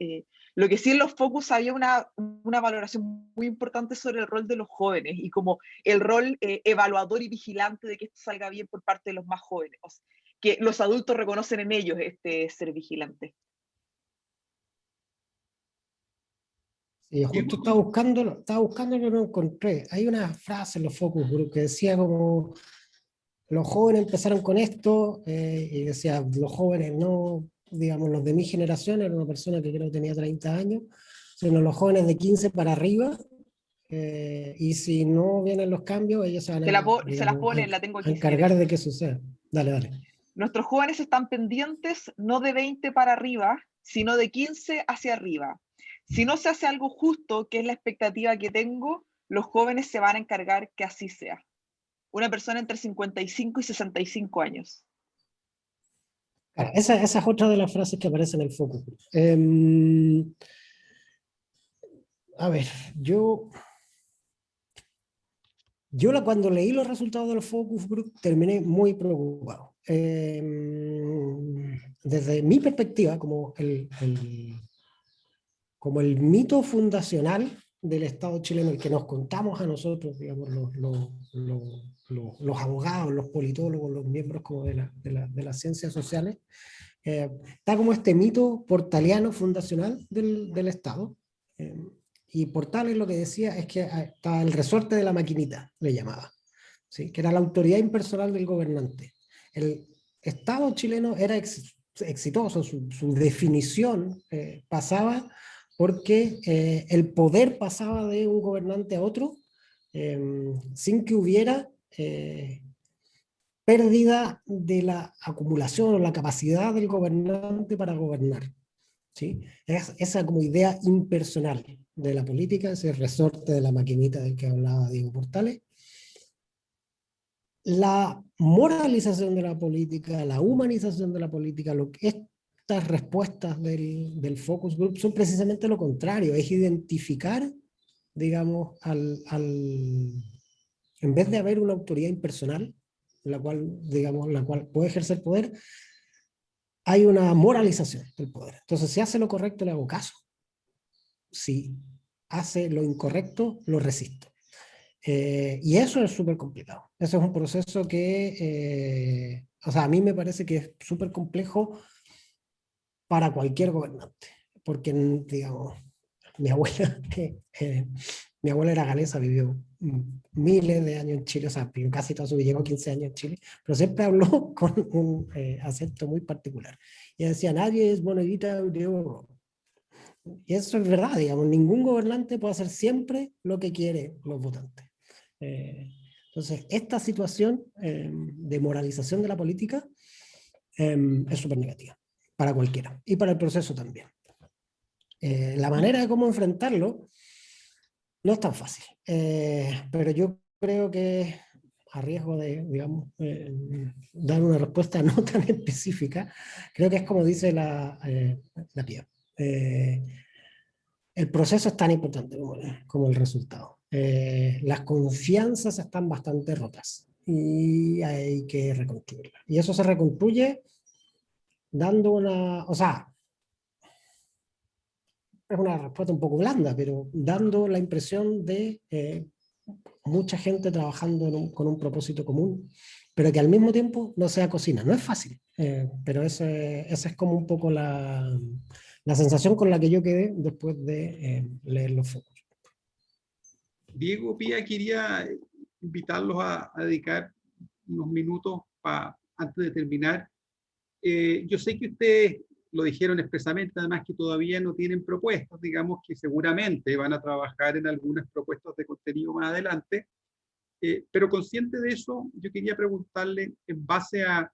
Lo que sí en los focus había una valoración muy importante sobre el rol de los jóvenes y como el rol evaluador y vigilante de que esto salga bien por parte de los más jóvenes, o sea, que los adultos reconocen en ellos este ser vigilante. Y justo estaba buscando y no lo encontré. Hay una frase en los focus group que decía como los jóvenes empezaron con esto, y decía, los jóvenes no, digamos, los de mi generación, era una persona que creo que tenía 30 años, sino los jóvenes de 15 para arriba, y si no vienen los cambios, ellos se van Se las digamos, ponen, la tengo a aquí si encargar quieres. de que suceda. Dale, dale. Nuestros jóvenes están pendientes no de 20 para arriba, sino de 15 hacia arriba. Si no se hace algo justo, que es la expectativa que tengo, los jóvenes se van a encargar que así sea. Una persona entre 55 y 65 años. Claro, esa es otra de las frases que aparece en el focus group. A ver, cuando leí los resultados del focus group terminé muy preocupado. Desde mi perspectiva, como el mito fundacional del Estado chileno, el que nos contamos a nosotros, digamos, los abogados, los politólogos, los miembros como de las ciencias sociales, está como este mito portaliano fundacional del Estado. Y Portales lo que decía es que está el resorte de la maquinita, le llamaba, ¿sí? Que era la autoridad impersonal del gobernante. El Estado chileno era exitoso, su definición pasaba porque el poder pasaba de un gobernante a otro sin que hubiera pérdida de la acumulación o la capacidad del gobernante para gobernar. ¿Sí? Esa como idea impersonal de la política, ese resorte de la maquinita del que hablaba Diego Portales. La moralización de la política, la humanización de la política, estas respuestas del focus group son precisamente lo contrario, es identificar, digamos, en vez de haber una autoridad impersonal, la cual puede ejercer poder, hay una moralización del poder. Entonces, si hace lo correcto, le hago caso. Si hace lo incorrecto, lo resisto. Y eso es súper complicado. Eso es un proceso que, o sea, a mí me parece que es súper complejo para cualquier gobernante. Porque, digamos, mi abuela, mi abuela era galesa, vivió miles de años en Chile, o sea, casi toda su vida, llegó 15 años en Chile, pero siempre habló con un acento muy particular. Y decía, nadie es monedita de oro. Y eso es verdad, digamos, ningún gobernante puede hacer siempre lo que quieren los votantes. Entonces, esta situación de moralización de la política es súper negativa para cualquiera, y para el proceso también. La manera de cómo enfrentarlo no es tan fácil, pero yo creo que a riesgo de, digamos, dar una respuesta no tan específica, creo que es como dice la Pia. El proceso es tan importante como el resultado. Las confianzas están bastante rotas y hay que reconstruirlas. Y eso se reconstruye dando o sea, es una respuesta un poco blanda, pero dando la impresión de mucha gente trabajando con un propósito común, pero que al mismo tiempo no sea cocina. No es fácil, pero esa es como un poco la sensación con la que yo quedé después de leer los focos. Diego, Pía, quería invitarlos a dedicar unos minutos antes de terminar. Yo sé que ustedes lo dijeron expresamente, además que todavía no tienen propuestas, digamos que seguramente van a trabajar en algunas propuestas de contenido más adelante, pero consciente de eso, yo quería preguntarle en base a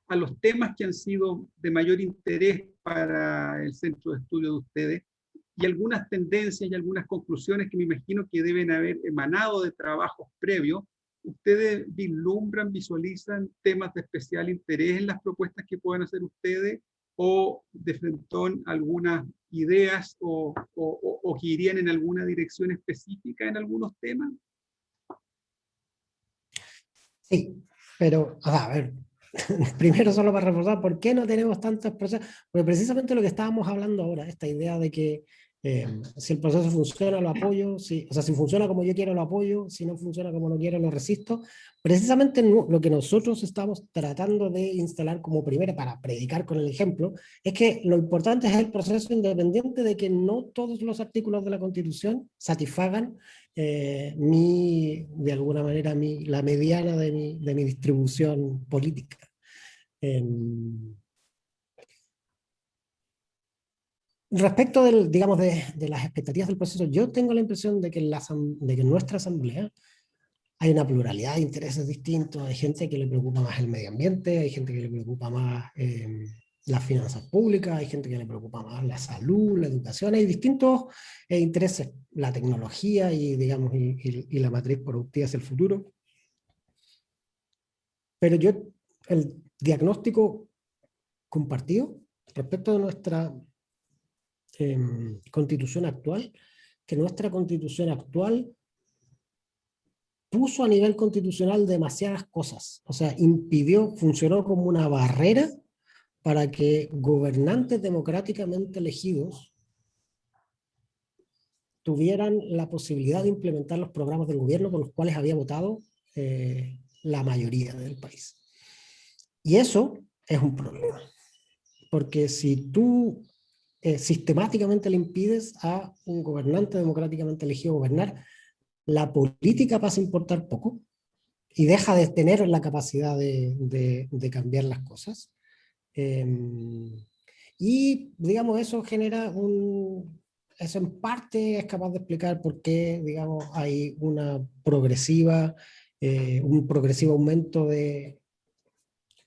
los temas que han sido de mayor interés para el centro de estudio de ustedes y algunas tendencias y algunas conclusiones que me imagino que deben haber emanado de trabajos previos. ¿Ustedes vislumbran, visualizan temas de especial interés en las propuestas que puedan hacer ustedes o de frentón algunas ideas o que irían en alguna dirección específica en algunos temas? Sí, pero a ver, primero solo para reforzar, ¿por qué no tenemos tantos procesos? Porque precisamente lo que estábamos hablando ahora, esta idea de que si el proceso funciona, lo apoyo, si, o sea, si funciona como yo quiero, lo apoyo, si no funciona como no quiero, lo resisto. Precisamente lo que nosotros estamos tratando de instalar como primera, para predicar con el ejemplo, es que lo importante es el proceso independiente de que no todos los artículos de la Constitución satisfagan de alguna manera, la mediana de mi distribución política. Respecto digamos, de las expectativas del proceso, yo tengo la impresión de que en nuestra asamblea hay una pluralidad de intereses distintos. Hay gente que le preocupa más el medio ambiente, hay gente que le preocupa más las finanzas públicas, hay gente que le preocupa más la salud, la educación, hay distintos intereses, la tecnología y, digamos, y la matriz productiva hacia el futuro. Pero el diagnóstico compartido respecto de nuestra constitución actual, que nuestra constitución actual puso a nivel constitucional demasiadas cosas, o sea, funcionó como una barrera para que gobernantes democráticamente elegidos tuvieran la posibilidad de implementar los programas del gobierno con los cuales había votado la mayoría del país. Y eso es un problema, porque si tú sistemáticamente le impides a un gobernante democráticamente elegido gobernar, la política pasa a importar poco y deja de tener la capacidad de cambiar las cosas. Y, digamos, eso genera eso en parte es capaz de explicar por qué, digamos, hay un progresivo aumento de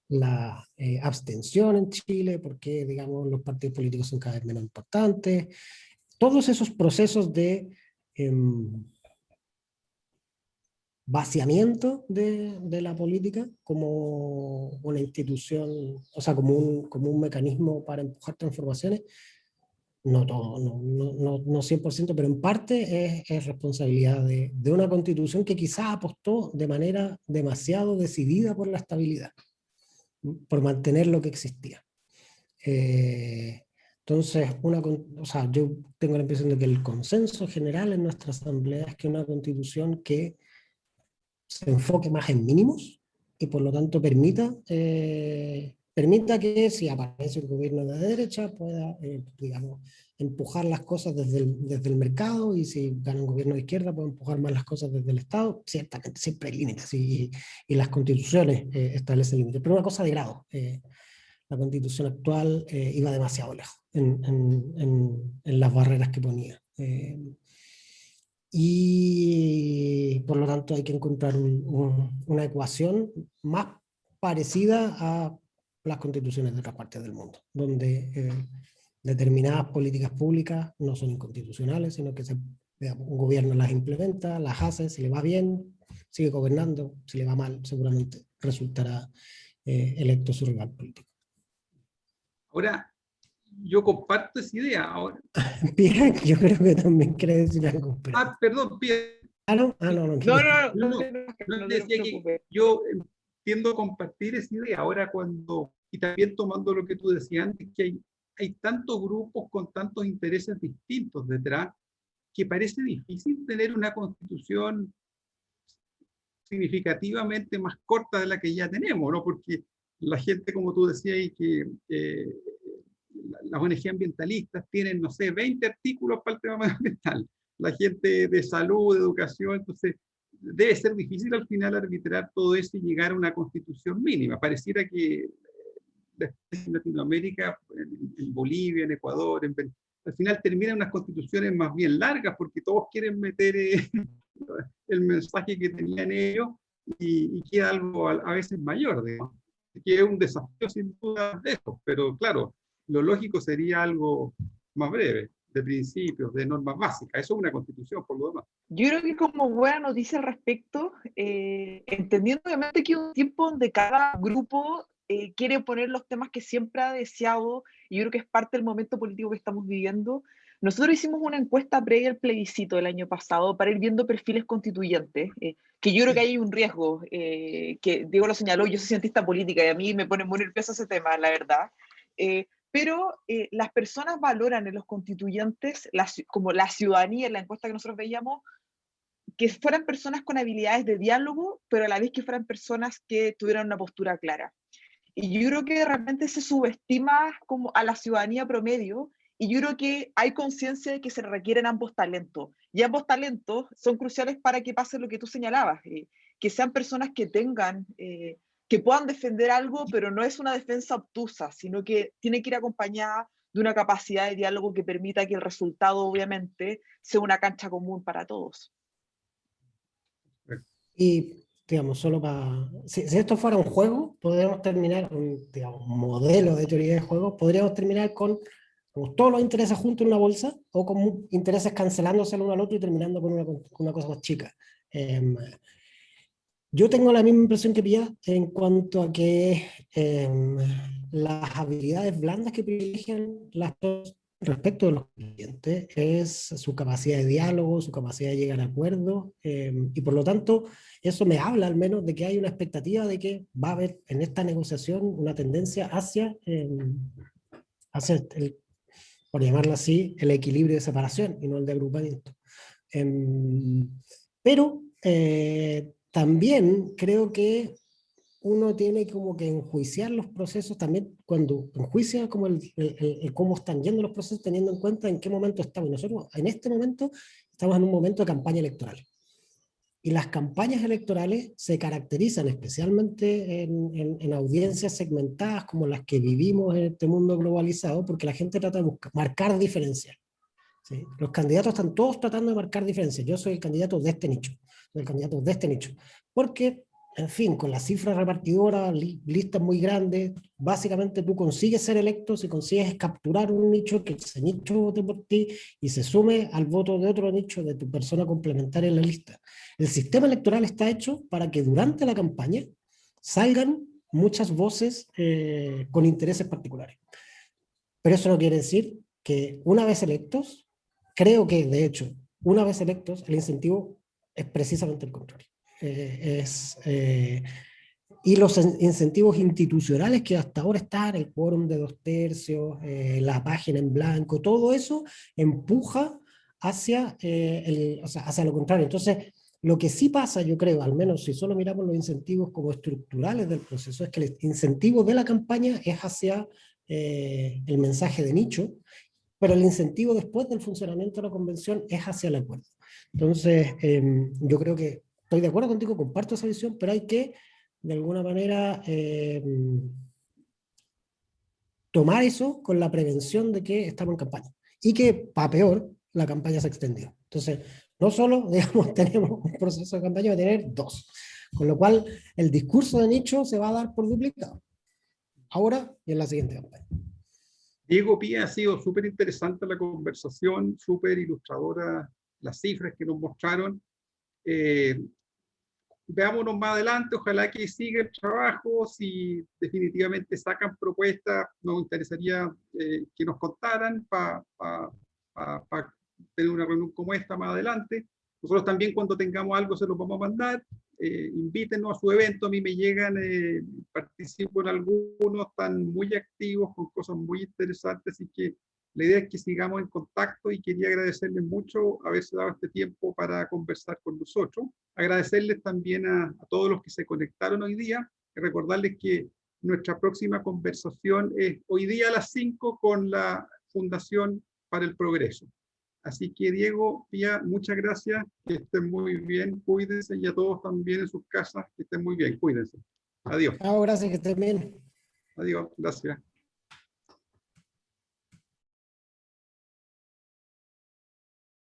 la abstención en Chile, porque, digamos, los partidos políticos son cada vez menos importantes. Todos esos procesos de vaciamiento de la política como una institución, o sea, como un mecanismo para empujar transformaciones, no todo, no 100%, pero en parte es responsabilidad de una constitución que quizás apostó de manera demasiado decidida por la estabilidad, por mantener lo que existía. Entonces, o sea, yo tengo la impresión de que el consenso general en nuestra asamblea es que una constitución que se enfoque más en mínimos y por lo tanto permita que si aparece un gobierno de derecha pueda, digamos, empujar las cosas desde el mercado, y si gana un gobierno de izquierda puede empujar más las cosas desde el Estado. Ciertamente siempre hay límites y las constituciones establecen límites, pero una cosa de grado. La constitución actual iba demasiado lejos en las barreras que ponía. Y por lo tanto hay que encontrar una ecuación más parecida a las constituciones de otras partes del mundo, donde determinadas políticas públicas no son inconstitucionales, sino que un gobierno las implementa, las hace, si le va bien, sigue gobernando, si le va mal, seguramente resultará electo su rival político. Ahora, yo comparto esa idea. Ahora, Pierre, yo creo que también quiere decir algo. Pero... perdón, Pierre. No, no, decía que yo tiendo a compartir esa idea. Ahora y también tomando lo que tú decías antes, que hay tantos grupos con tantos intereses distintos detrás que parece difícil tener una constitución significativamente más corta de la que ya tenemos, ¿no? Porque la gente, como tú decías, y que las ONG ambientalistas tienen, no sé, 20 artículos para el tema medioambiental, la gente de salud, de educación, entonces debe ser difícil al final arbitrar todo eso y llegar a una constitución mínima. Pareciera que en Latinoamérica, en Bolivia, en Ecuador, al final terminan unas constituciones más bien largas porque todos quieren meter el mensaje que tenían ellos y queda algo a veces mayor, digamos. Que es un desafío sin duda de eso, pero claro, lo lógico sería algo más breve, de principios, de normas básicas. Eso es una constitución, por lo demás. Yo creo que como buena noticia al respecto, entendiendo obviamente que hay un tiempo donde cada grupo quiere poner los temas que siempre ha deseado, y yo creo que es parte del momento político que estamos viviendo. Nosotros hicimos una encuesta previa al plebiscito del año pasado para ir viendo perfiles constituyentes, que yo creo que hay un riesgo, que Diego lo señaló, yo soy cientista política y a mí me pone muy nervioso ese tema, la verdad. Pero las personas valoran en los constituyentes, como la ciudadanía, en la encuesta que nosotros veíamos, que fueran personas con habilidades de diálogo, pero a la vez que fueran personas que tuvieran una postura clara. Y yo creo que de repente se subestima como a la ciudadanía promedio, y yo creo que hay conciencia de que se requieren ambos talentos. Y ambos talentos son cruciales para que pase lo que tú señalabas, que sean personas que tengan, que puedan defender algo, pero no es una defensa obtusa, sino que tiene que ir acompañada de una capacidad de diálogo que permita que el resultado, obviamente, sea una cancha común para todos. Y, digamos, solo para... Si esto fuera un juego, podríamos terminar, un modelo de teoría de juegos, podríamos terminar con todos los intereses juntos en una bolsa, o con intereses cancelándose el uno al otro y terminando con una cosa más chica. Yo tengo la misma impresión que Pía en cuanto a que las habilidades blandas que privilegian las dos respecto de los clientes es su capacidad de diálogo, su capacidad de llegar a acuerdos, y por lo tanto eso me habla al menos de que hay una expectativa de que va a haber en esta negociación una tendencia hacia por llamarlo así, el equilibrio de separación y no el de agrupamiento. Pero también creo que uno tiene como que enjuiciar los procesos también cuando enjuicia como el cómo están yendo los procesos, teniendo en cuenta en qué momento estamos. Nosotros en este momento estamos en un momento de campaña electoral. Y las campañas electorales se caracterizan especialmente en audiencias segmentadas como las que vivimos en este mundo globalizado, porque la gente trata de marcar diferencias. ¿Sí? Los candidatos están todos tratando de marcar diferencias. Yo soy el candidato de este nicho, soy el candidato de este nicho. Porque, en fin, con la cifra repartidora, listas muy grandes, básicamente tú consigues ser electo si consigues capturar un nicho, que ese nicho vote por ti y se sume al voto de otro nicho de tu persona complementaria en la lista. El sistema electoral está hecho para que durante la campaña salgan muchas voces con intereses particulares. Pero eso no quiere decir que una vez electos, creo que, de hecho, una vez electos, el incentivo es precisamente el contrario. Y los incentivos institucionales que hasta ahora están, el quórum de 2/3, la página en blanco, todo eso empuja hacia, hacia lo contrario. Entonces, lo que sí pasa, yo creo, al menos si solo miramos los incentivos como estructurales del proceso, es que el incentivo de la campaña es hacia el mensaje de nicho, pero el incentivo después del funcionamiento de la convención es hacia el acuerdo. Entonces, yo creo que estoy de acuerdo contigo, comparto esa visión, pero hay que, de alguna manera, tomar eso con la prevención de que estamos en campaña. Y que, para peor, la campaña se extendió. Entonces, no solo, digamos, tenemos un proceso de campaña, va a tener dos. Con lo cual, el discurso de nicho se va a dar por duplicado. Ahora y en la siguiente campaña. Diego Pía, ha sido súper interesante la conversación, súper ilustradora las cifras que nos mostraron. Veámonos más adelante, ojalá que siga el trabajo, si definitivamente sacan propuestas, nos interesaría que nos contaran para tener una reunión como esta más adelante. Nosotros también cuando tengamos algo se los vamos a mandar, invítenos a su evento, a mí me llegan participo en algunos, están muy activos con cosas muy interesantes, así que la idea es que sigamos en contacto y quería agradecerles mucho haberse dado este tiempo para conversar con nosotros. Agradecerles también a todos los que se conectaron hoy día y recordarles que nuestra próxima conversación es hoy día a las 5 con la Fundación para el Progreso. Así que Diego, Pía, muchas gracias, que estén muy bien, cuídense y a todos también en sus casas, que estén muy bien, cuídense. Adiós. Chao, gracias, que estén bien. Adiós, gracias.